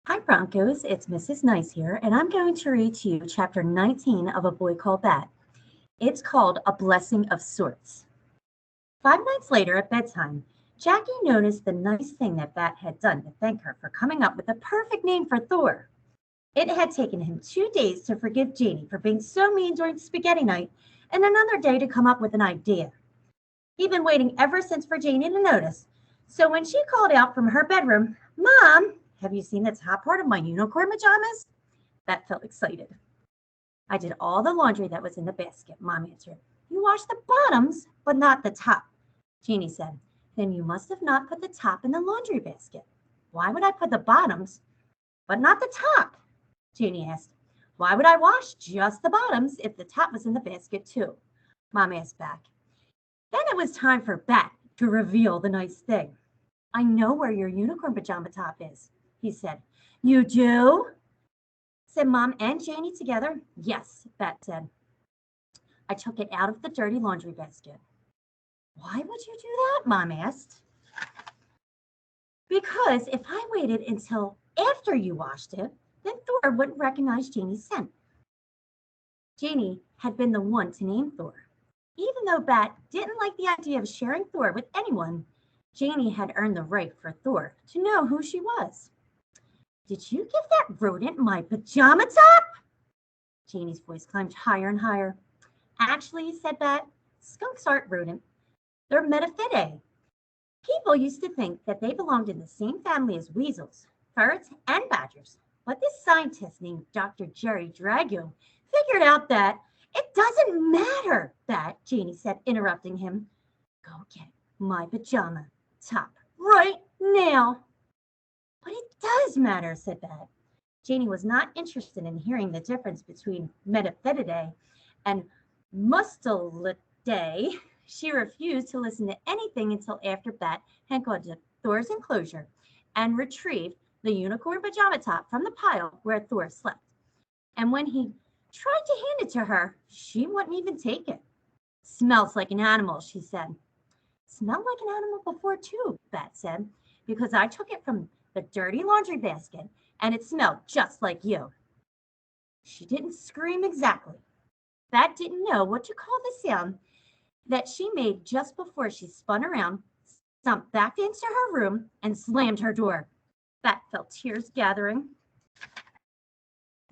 Hi, Broncos. It's Mrs. Nice here, and I'm going to read to you chapter 19 of A Boy Called Bat. It's called A Blessing of Sorts. 5 nights later at bedtime, Jackie noticed the nice thing that Bat had done to thank her for coming up with the perfect name for Thor. It had taken him 2 days to forgive Janie for being so mean during spaghetti night, and another day to come up with an idea. He'd been waiting ever since for Janie to notice, so when she called out from her bedroom, "Mom, have you seen the top part of my unicorn pajamas?" Bat felt excited. "I did all the laundry that was in the basket," Mom answered. "You washed the bottoms, but not the top," Jeannie said. "Then you must have not put the top in the laundry basket." "Why would I put the bottoms, but not the top?" Jeannie asked. "Why would I wash just the bottoms if the top was in the basket too?" Mom asked back. Then it was time for Bat to reveal the nice thing. "I know where your unicorn pajama top is," he said. "You do?" said Mom and Janie together. "Yes," Bat said. "I took it out of the dirty laundry basket." "Why would you do that?" Mom asked. "Because if I waited until after you washed it, then Thor wouldn't recognize Janie's scent." Janie had been the one to name Thor. Even though Bat didn't like the idea of sharing Thor with anyone, Janie had earned the right for Thor to know who she was. "Did you give that rodent my pajama top?" Janie's voice climbed higher and higher. "Actually," said Bat, "skunks aren't rodent. They're metaphidae. People used to think that they belonged in the same family as weasels, ferrets, and badgers. But this scientist named Dr. Jerry Drago figured out that it doesn't matter, Bat," Janie said, interrupting him. "Go get my pajama top right now." "But it does matter," said Bat. Janie was not interested in hearing the difference between metaphidae and mustelidae. She refused to listen to anything until after Bat had gone to Thor's enclosure and retrieved the unicorn pajama top from the pile where Thor slept. And when he tried to hand it to her, she wouldn't even take it. "Smells like an animal," she said. "Smelled like an animal before too," Bat said, "because I took it from the dirty laundry basket and it smelled just like you." She didn't scream exactly. Bat didn't know what to call the sound that she made just before she spun around, stumped back into her room, and slammed her door. Bat felt tears gathering,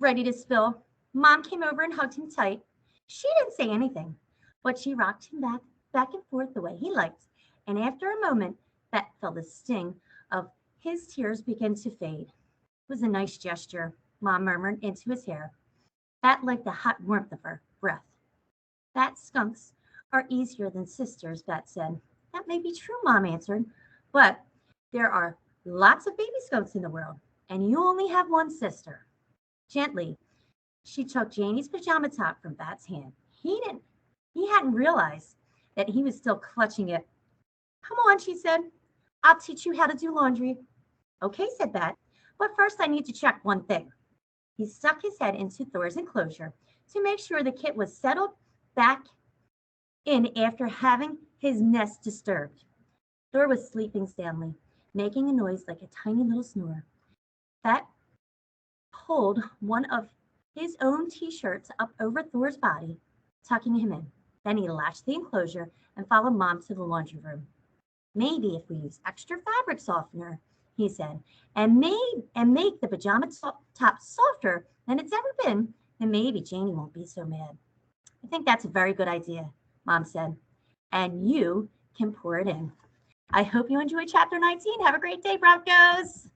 ready to spill. Mom came over and hugged him tight. She didn't say anything, but she rocked him back and forth the way he liked, and after a moment, Bat felt the sting of his tears begin to fade. "It was a nice gesture," Mom murmured into his hair. Bat liked the hot warmth of her breath. "Bat skunks are easier than sisters," Bat said. "That may be true," Mom answered, "but there are lots of baby skunks in the world, and you only have one sister." Gently, she took Janie's pajama top from Bat's hand. He hadn't realized that he was still clutching it. "Come on," she said. "I'll teach you how to do laundry." "Okay," said Bat, "but first I need to check one thing." He stuck his head into Thor's enclosure to make sure the kit was settled back in after having his nest disturbed. Thor was sleeping soundly, making a noise like a tiny little snore. Bat pulled one of his own t-shirts up over Thor's body, tucking him in. Then he latched the enclosure and followed Mom to the laundry room. "Maybe if we use extra fabric softener," he said, and make the pajama top softer than it's ever been, then maybe Janie won't be so mad." "I think that's a very good idea," Mom said. "And you can pour it in." I hope you enjoyed chapter 19. Have a great day, Broncos.